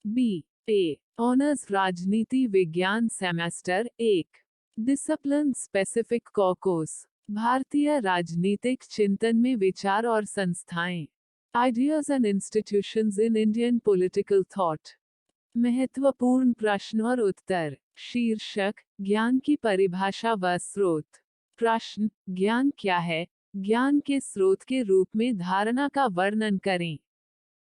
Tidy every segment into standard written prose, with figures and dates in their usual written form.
B A honours राजनीति विज्ञान semester 1 discipline specific course भारतीय राजनीतिक चिंतन में विचार और संस्थाएं ideas and institutions in Indian political thought महत्वपूर्ण प्रश्न और उत्तर शीर्षक ज्ञान की परिभाषा व स्रोत प्रश्न ज्ञान क्या है ज्ञान के स्रोत के रूप में धारणा का वर्णन करें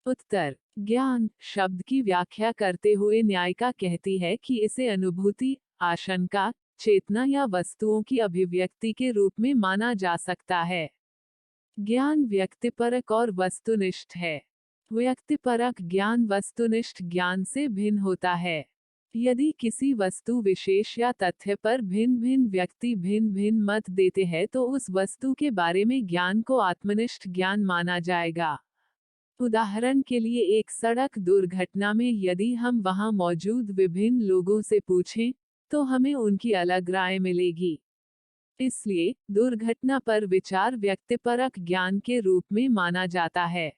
उत्तर ज्ञान शब्द की व्याख्या करते हुए न्यायिका कहती है कि इसे अनुभूति आशंका चेतना या वस्तुओं की अभिव्यक्ति के रूप में माना जा सकता है ज्ञान व्यक्तिपरक और वस्तुनिष्ठ है व्यक्तिपरक ज्ञान वस्तुनिष्ठ ज्ञान से भिन्न होता है यदि किसी वस्तु विशेष या तथ्य पर भिन्न भिन्न व्यक्ति भिन्न भिन्न मत देते हैं तो उस वस्तु के बारे में ज्ञान को आत्मनिष्ठ ज्ञान माना जाएगा उदाहरण के लिए एक सड़क दुर्घटना में यदि हम वहां मौजूद विभिन्न लोगों से पूछें तो हमें उनकी अलग राय मिलेगी इसलिए दुर्घटना पर विचार व्यक्तिपरक ज्ञान के रूप में माना जाता है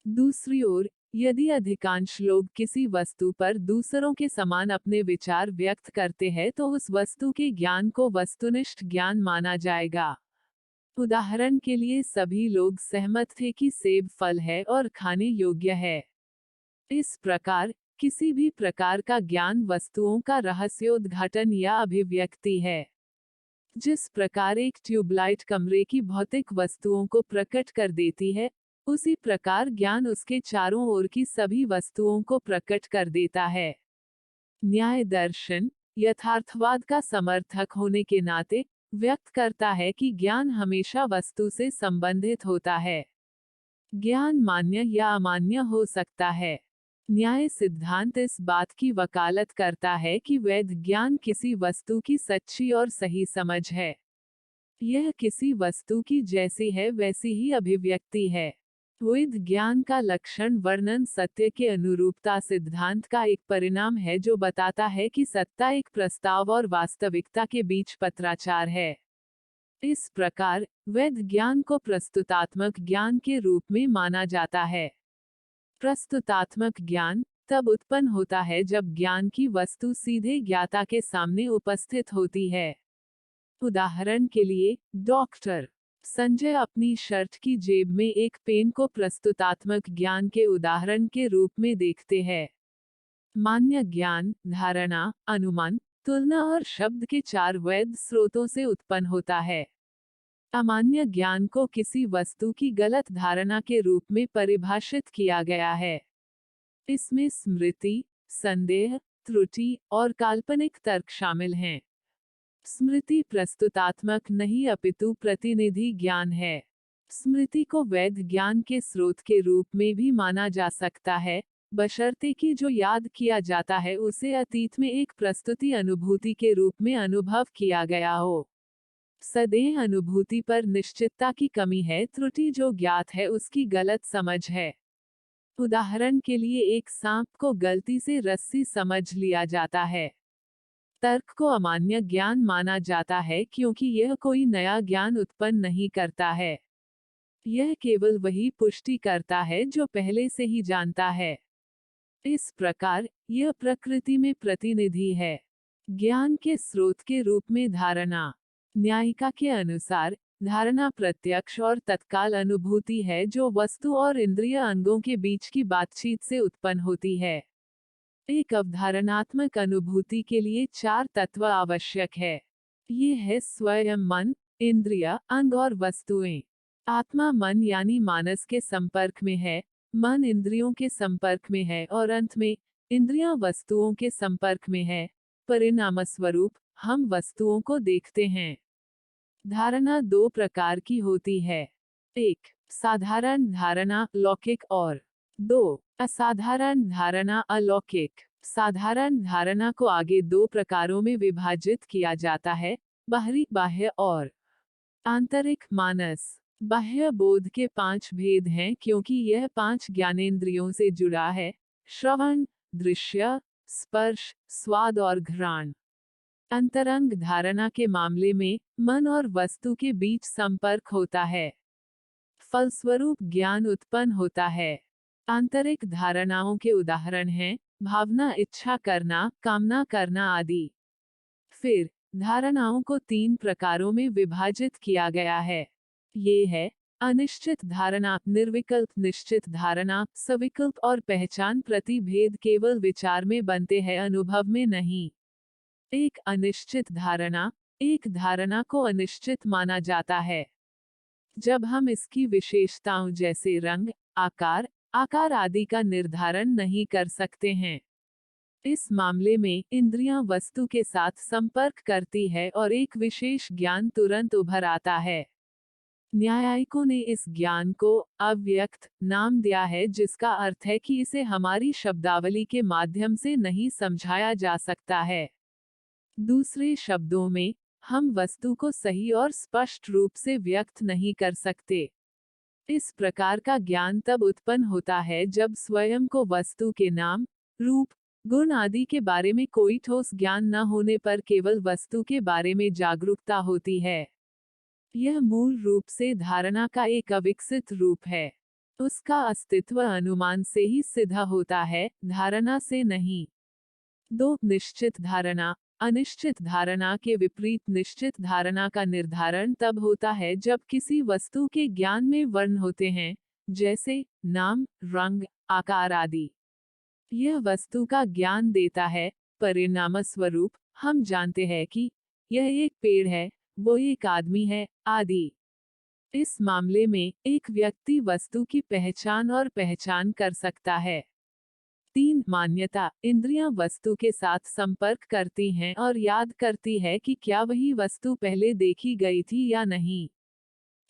दूसरी ओर यदि अधिकांश लोग किसी वस्तु पर दूसरों के समान अपने विचार व्यक्त करते हैं तो उस वस्तु के ज्ञान को वस्तुनिष्ठ ज्ञान माना जाएगा उदाहरण के लिए सभी लोग सहमत थे कि सेब फल है और खाने योग्य है इस प्रकार किसी भी प्रकार का ज्ञान वस्तुओं का रहस्योद्घाटन या अभिव्यक्ति है जिस प्रकार एक ट्यूबलाइट कमरे की भौतिक वस्तुओं को प्रकट कर देती है उसी प्रकार ज्ञान उसके चारों ओर की सभी वस्तुओं को प्रकट कर देता है न्याय दर्शन यथार्थवाद का समर्थक होने के नाते व्यक्त करता है कि ज्ञान हमेशा वस्तु से संबंधित होता है ज्ञान मान्य या अमान्य हो सकता है न्याय सिद्धांत इस बात की वकालत करता है कि वैध ज्ञान किसी वस्तु की सच्ची और सही समझ है यह किसी वस्तु की जैसी है वैसी ही अभिव्यक्ति है वैध ज्ञान का लक्षण वर्णन सत्य के अनुरूपता सिद्धांत का एक परिणाम है जो बताता है कि सत्ता एक प्रस्ताव और वास्तविकता के बीच पत्राचार है इस प्रकार वैध ज्ञान को प्रस्तुतात्मक ज्ञान के रूप में माना जाता है प्रस्तुतात्मक ज्ञान तब उत्पन्न होता है जब ज्ञान की वस्तु सीधे ज्ञाता के सामने उपस्थित होती है उदाहरण के लिए डॉक्टर संजय अपनी शर्ट की जेब में एक पेन को प्रस्तुतात्मक ज्ञान के उदाहरण के रूप में देखते हैं मान्य ज्ञान धारणा अनुमान तुलना और शब्द के चार वैध स्रोतों से उत्पन्न होता है अमान्य ज्ञान को किसी वस्तु की गलत धारणा के रूप में परिभाषित किया गया है इसमें स्मृति संदेह त्रुटि और काल्पनिक तर्क शामिल हैं स्मृति प्रस्तुतात्मक नहीं अपितु प्रतिनिधि ज्ञान है स्मृति को वैध ज्ञान के स्रोत के रूप में भी माना जा सकता है बशर्ते कि जो याद किया जाता है उसे अतीत में एक प्रस्तुति अनुभूति के रूप में अनुभव किया गया हो सदेह अनुभूति पर निश्चितता की कमी है त्रुटि जो ज्ञात है उसकी गलत समझ है उदाहरण के लिए एक सांप को गलती से रस्सी समझ लिया जाता है तर्क को अमान्य ज्ञान माना जाता है क्योंकि यह कोई नया ज्ञान उत्पन्न नहीं करता है यह केवल वही पुष्टि करता है जो पहले से ही जानता है इस प्रकार यह प्रकृति में प्रतिनिधि है ज्ञान के स्रोत के रूप में धारणा न्यायिका के अनुसार धारणा प्रत्यक्ष और तत्काल अनुभूति है जो वस्तु और इंद्रिय अंगों के बीच की बातचीत से उत्पन्न होती है एक अवधारणात्मक अनुभूति के लिए चार तत्व आवश्यक है ये है स्वयं मन इंद्रिय अंग और वस्तुएं आत्मा मन यानी मानस के संपर्क में है मन इंद्रियों के संपर्क में है और अंत में इंद्रियां वस्तुओं के संपर्क में है परिणामस्वरूप हम वस्तुओं को देखते हैं धारणा दो प्रकार की होती है एक साधारण धारणा लौकिक और दो असाधारण धारणा अलौकिक साधारण धारणा को आगे दो प्रकारों में विभाजित किया जाता है बाहरी बाह्य और आंतरिक मानस बाह्य बोध के 5 भेद हैं क्योंकि यह 5 ज्ञानेंद्रियों से जुड़ा है श्रवण दृश्य स्पर्श स्वाद और घ्राण अंतरंग धारणा के मामले में मन और वस्तु के बीच संपर्क होता है फलस्वरूप ज्ञान उत्पन्न होता है आंतरिक धारणाओं के उदाहरण हैं भावना, इच्छा करना, कामना करना आदि। फिर धारणाओं को 3 प्रकारों में विभाजित किया गया है। ये है अनिश्चित धारणा, निर्विकल्प निश्चित धारणा, सविकल्प और पहचान प्रति भेद केवल विचार में बनते हैं, अनुभव में नहीं। एक अनिश्चित धारणा, एक धारणा को अनिश्चित माना जाता है जब हम इसकी विशेषताओं जैसे रंग, आकार आदि का निर्धारण नहीं कर सकते हैं। इस मामले में इंद्रियां वस्तु के साथ संपर्क करती है और एक विशेष ज्ञान तुरंत उभर आता है। न्यायिकों ने इस ज्ञान को अव्यक्त नाम दिया है, जिसका अर्थ है कि इसे हमारी शब्दावली के माध्यम से नहीं समझाया जा सकता है। दूसरे शब्दों में, हम वस्तु को सही और स्पष्ट रूप से व्यक्त नहीं कर सकते। इस प्रकार का ज्ञान तब उत्पन्न होता है जब स्वयं को वस्तु के नाम, रूप, गुण आदि के बारे में कोई ठोस ज्ञान न होने पर केवल वस्तु के बारे में जागरूकता होती है। यह मूल रूप से धारणा का एक अविकसित रूप है। उसका अस्तित्व अनुमान से ही सिद्ध होता है, धारणा से नहीं। 2. निश्चित धारणा। अनिश्चित धारणा के विपरीत निश्चित धारणा का निर्धारण तब होता है जब किसी वस्तु के ज्ञान में वर्ण होते हैं, जैसे नाम, रंग, आकार आदि। यह वस्तु का ज्ञान देता है, परिणाम स्वरूप हम जानते हैं कि यह एक पेड़ है, वो एक आदमी है, आदि। इस मामले में एक व्यक्ति वस्तु की पहचान और पहचान कर सकता है। 3. मान्यता। इंद्रियां वस्तु के साथ संपर्क करती हैं और याद करती है कि क्या वही वस्तु पहले देखी गई थी या नहीं।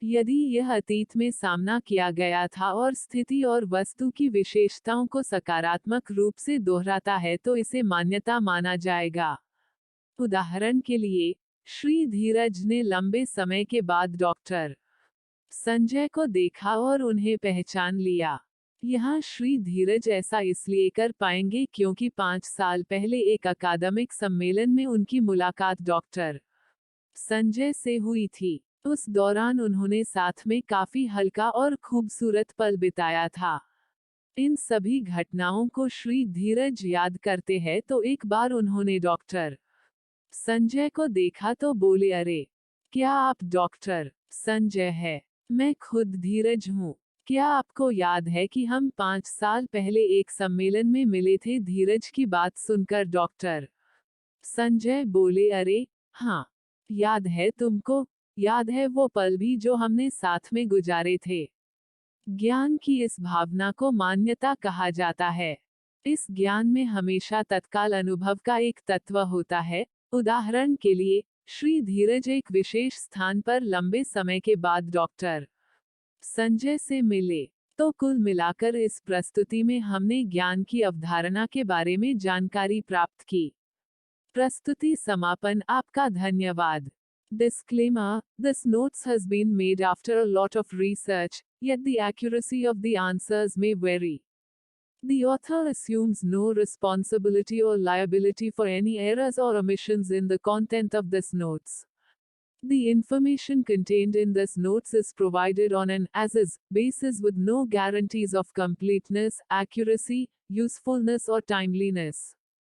यदि यह अतीत में सामना किया गया था और स्थिति और वस्तु की विशेषताओं को सकारात्मक रूप से दोहराता है तो इसे मान्यता माना जाएगा। उदाहरण के लिए, श्री धीरज ने लंबे समय के बाद डॉक्टर संजय को देखा और उन्हें पहचान लिया। यहाँ श्री धीरज ऐसा इसलिए कर पाएंगे क्योंकि 5 साल पहले एक अकादमिक सम्मेलन में उनकी मुलाकात डॉक्टर संजय से हुई थी। उस दौरान उन्होंने साथ में काफी हल्का और खूबसूरत पल बिताया था। इन सभी घटनाओं को श्री धीरज याद करते हैं तो एक बार उन्होंने डॉक्टर संजय को देखा तो बोले, अरे क्या आप डॉक्टर संजय है? मैं खुद धीरज हूँ। क्या आपको याद है कि हम 5 साल पहले एक सम्मेलन में मिले थे? धीरज की बात सुनकर डॉक्टर संजय बोले, अरे हाँ, याद है तुमको? याद है वो पल भी जो हमने साथ में गुजारे थे? ज्ञान की इस भावना को मान्यता कहा जाता है। इस ज्ञान में हमेशा तत्काल अनुभव का एक तत्व होता है। उदाहरण के लिए, श्री धीरज एक विशेष स्थान पर लंबे समय के बाद डॉक्टर संजय से मिले। तो कुल मिलाकर इस प्रस्तुति में हमने ज्ञान की अवधारणा के बारे में जानकारी प्राप्त की। प्रस्तुति समापन। आपका धन्यवाद। Disclaimer: This notes has been made after a lot of research, yet the accuracy of the answers may vary. The author assumes no responsibility or liability for any errors or omissions in the content of this notes. The information contained in this notes is provided on an as-is basis with no guarantees of completeness, accuracy, usefulness or timeliness.